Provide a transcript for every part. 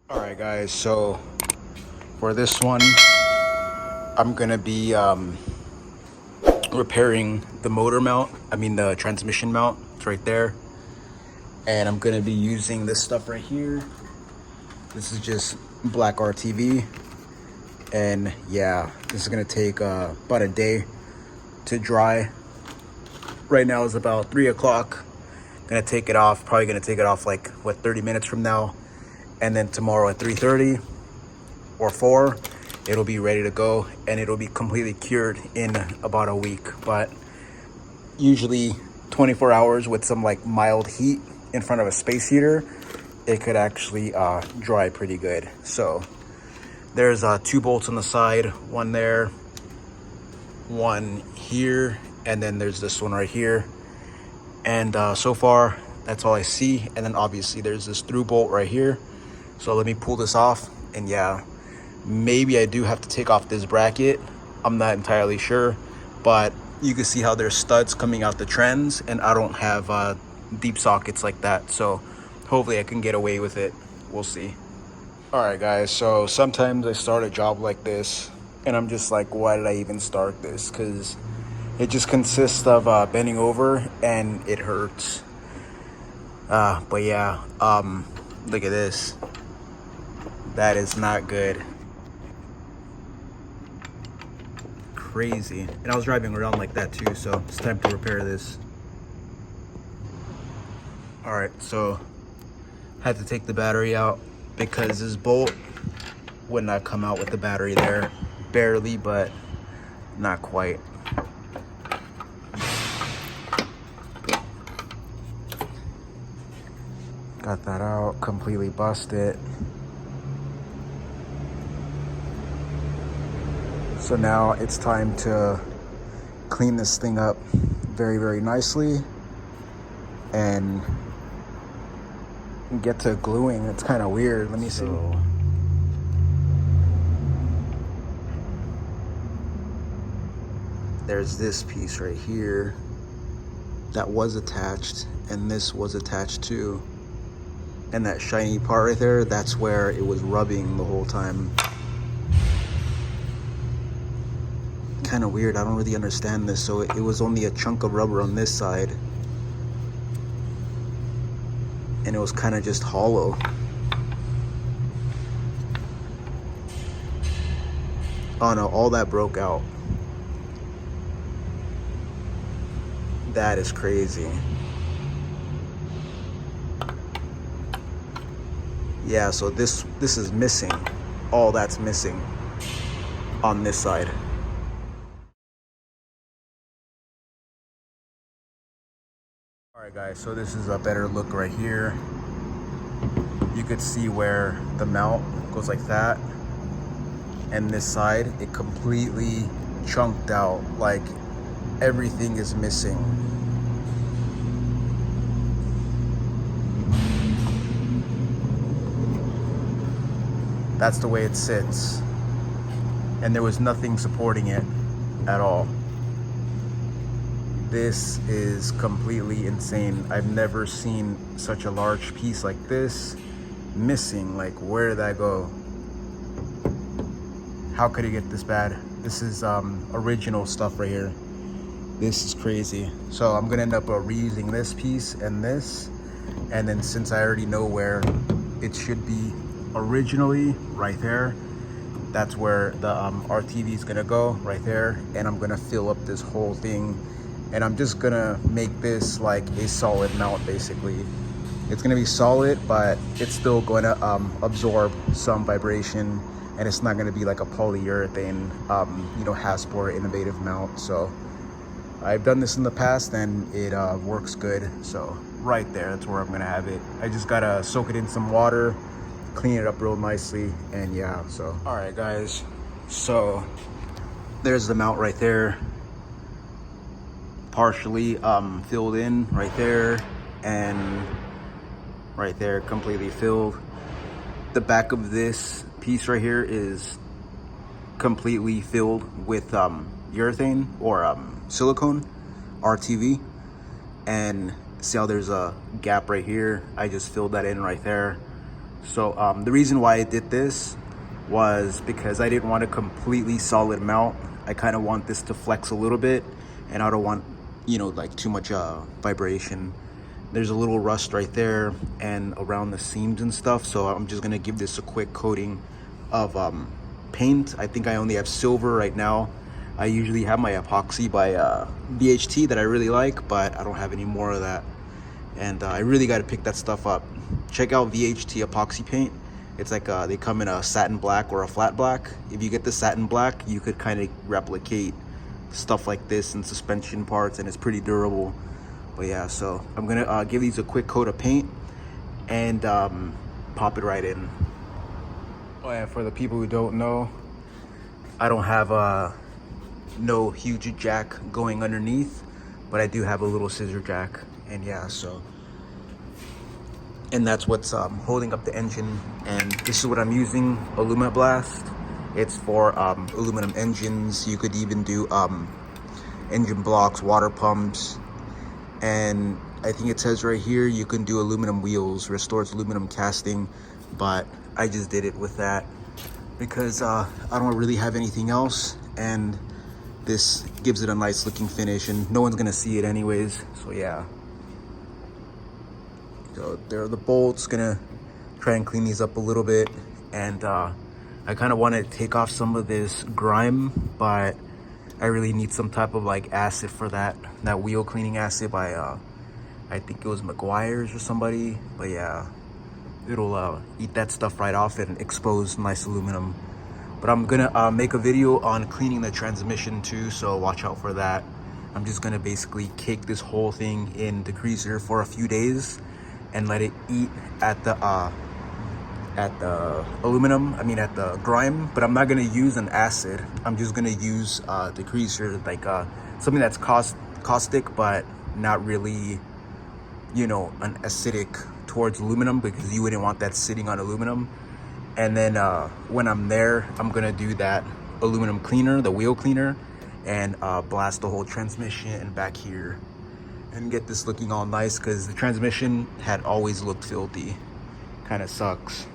All right, guys, so for this one, I'm gonna be repairing the motor mount. The transmission mount. It's right there. And I'm gonna be using this stuff right here. This is just black RTV. And yeah, this is gonna take about a day to dry. Right now is about 3 o'clock. Gonna take it off, probably gonna take it off like, 30 minutes from now. And then tomorrow at 3:30 or 4, it'll be ready to go, and it'll be completely cured in about a week. But usually 24 hours with some like mild heat in front of a space heater, it could actually dry pretty good. So there's 2 bolts on the side, one there, one here, and then there's this one right here. And so far that's all I see. And then obviously there's this through bolt right here. So let me pull this off, and yeah, maybe I do have to take off this bracket. I'm not entirely sure, but you can see how there's studs coming out the trends, and I don't have deep sockets like that. So hopefully I can get away with it. We'll see. All right, guys, so sometimes I start a job like this and I'm just like, why did I even start this? Because it just consists of bending over and it hurts. But yeah, look at this. That is not good. Crazy. And I was driving around like that too, so it's time to repair this. All right, so had to take the battery out because this bolt would not come out with the battery there. Barely, but not quite. Got that out, completely busted. So now it's time to clean this thing up very, very nicely and get to gluing. It's kind of weird. Let me see. There's this piece right here that was attached, and this was attached too. And that shiny part right there, that's where it was rubbing the whole time. Kind of weird. I don't really understand this. So it was only a chunk of rubber on this side, and it was kind of just hollow. Oh no, all that broke out. That is crazy. Yeah, so this is missing. All that's missing on this side. All right, guys, so this is a better look right here. You could see where the mount goes like that, and this side, it completely chunked out. Like everything is missing. That's the way it sits, and there was nothing supporting it at all. This is completely insane. I've never seen such a large piece like this missing. Like, where did that go? How could it get this bad? This is original stuff right here. This is crazy. So I'm gonna end up reusing this piece and this, and then since I already know where it should be originally, right there, that's where the RTV is gonna go, right there. And I'm gonna fill up this whole thing, and I'm just gonna make this like a solid mount. Basically, it's gonna be solid, but it's still going to absorb some vibration, and it's not gonna be like a polyurethane Haspor innovative mount. So I've done this in the past and it works good. So right there, that's where I'm gonna have it. I just gotta soak it in some water, clean it up real nicely, and yeah. So all right, guys, so there's the mount right there, partially filled in right there, and right there completely filled. The back of this piece right here is completely filled with urethane or silicone RTV, and see how there's a gap right here? I just filled that in right there. So the reason why I did this was because I didn't want a completely solid mount. I kind of want this to flex a little bit, and I don't want, you know, like too much vibration. There's a little rust right there and around the seams and stuff, so I'm just gonna give this a quick coating of paint. I think I only have silver right now. I usually have my epoxy by VHT that I really like, but I don't have any more of that, and I really got to pick that stuff up. Check out VHT epoxy paint. It's like they come in a satin black or a flat black. If you get the satin black, you could kind of replicate stuff like this in suspension parts, and it's pretty durable. But yeah, so I'm gonna give these a quick coat of paint and pop it right in. Oh yeah, for the people who don't know, I don't have no huge jack going underneath, but I do have a little scissor jack, and yeah, so, and that's what's holding up the engine. And this is what I'm using, Alumablast. It's for aluminum engines. You could even do engine blocks, water pumps, and I think it says right here you can do aluminum wheels, restores aluminum casting, but I just did it with that because I don't really have anything else, and this gives it a nice looking finish, and no one's gonna see it anyways, so yeah. So there are the bolts. Gonna try and clean these up a little bit, and I kind of want to take off some of this grime, but I really need some type of like acid for that wheel cleaning acid by I think it was McGuire's or somebody, but yeah, it'll eat that stuff right off and expose nice aluminum. But I'm gonna make a video on cleaning the transmission too, so watch out for that. I'm just gonna basically cake this whole thing in degreaser for a few days and let it eat at the aluminum, at the grime. But I'm not gonna use an acid. I'm just gonna use degreaser, like something that's caustic but not really, you know, an acidic towards aluminum, because you wouldn't want that sitting on aluminum. And then when I'm there, I'm gonna do that aluminum cleaner, the wheel cleaner, and blast the whole transmission and back here and get this looking all nice, because the transmission had always looked filthy. Kind of sucks.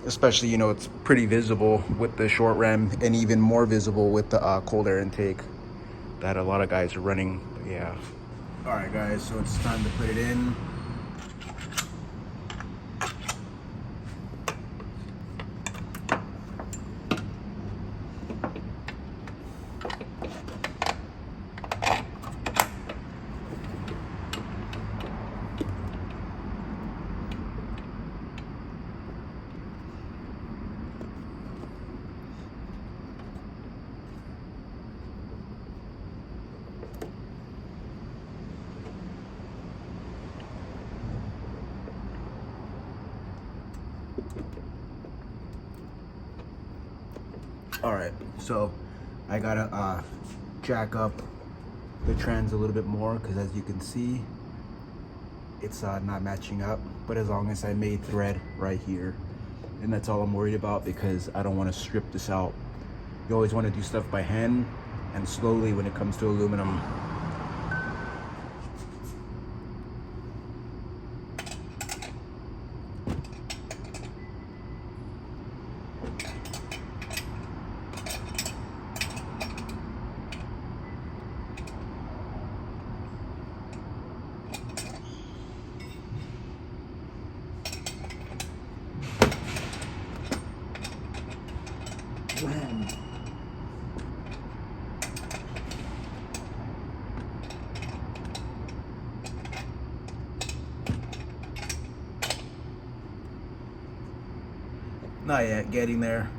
Especially, you know, it's pretty visible with the short ram, and even more visible with the cold air intake that a lot of guys are running. But yeah. All right, guys, so it's time to put it in. All right, so I gotta jack up the trans a little bit more, because as you can see, it's not matching up. But as long as I made thread right here, and that's all I'm worried about, because I don't want to strip this out. You always want to do stuff by hand and slowly when it comes to aluminum. Not yet, getting there.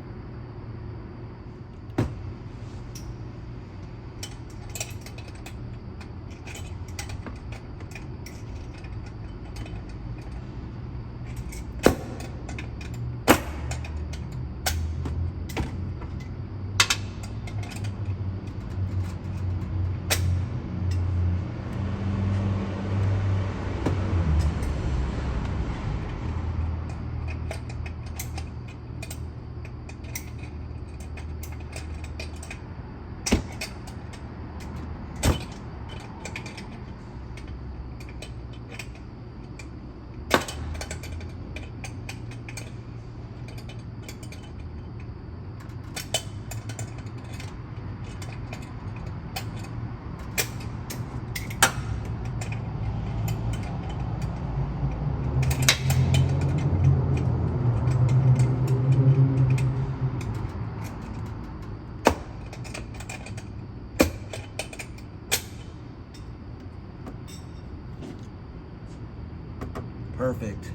perfect.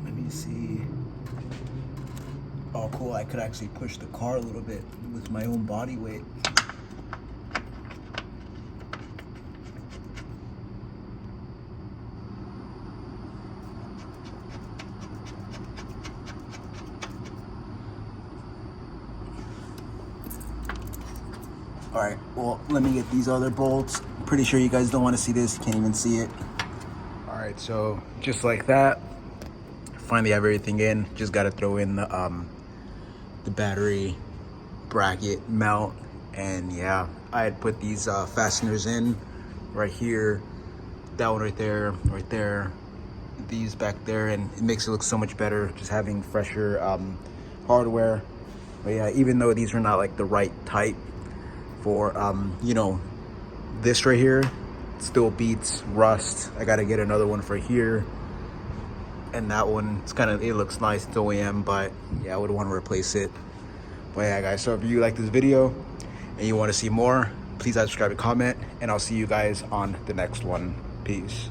Let me see. Oh, cool. I could actually push the car a little bit with my own body weight. All right, well, let me get these other bolts. Pretty sure you guys don't want to see this. You can't even see it. All right, so just like that, finally have everything in. Just got to throw in the battery bracket mount. And yeah, I had put these fasteners in right here, that one right there, these back there, and it makes it look so much better just having fresher hardware. But yeah, even though these are not like the right type for you know, this right here, it still beats rust. I gotta get another one for here, and that one, it's kind of, it looks nice, it's OEM, but yeah, I would want to replace it. But yeah, guys, so if you like this video and you want to see more, please subscribe and comment, and I'll see you guys on the next one. Peace.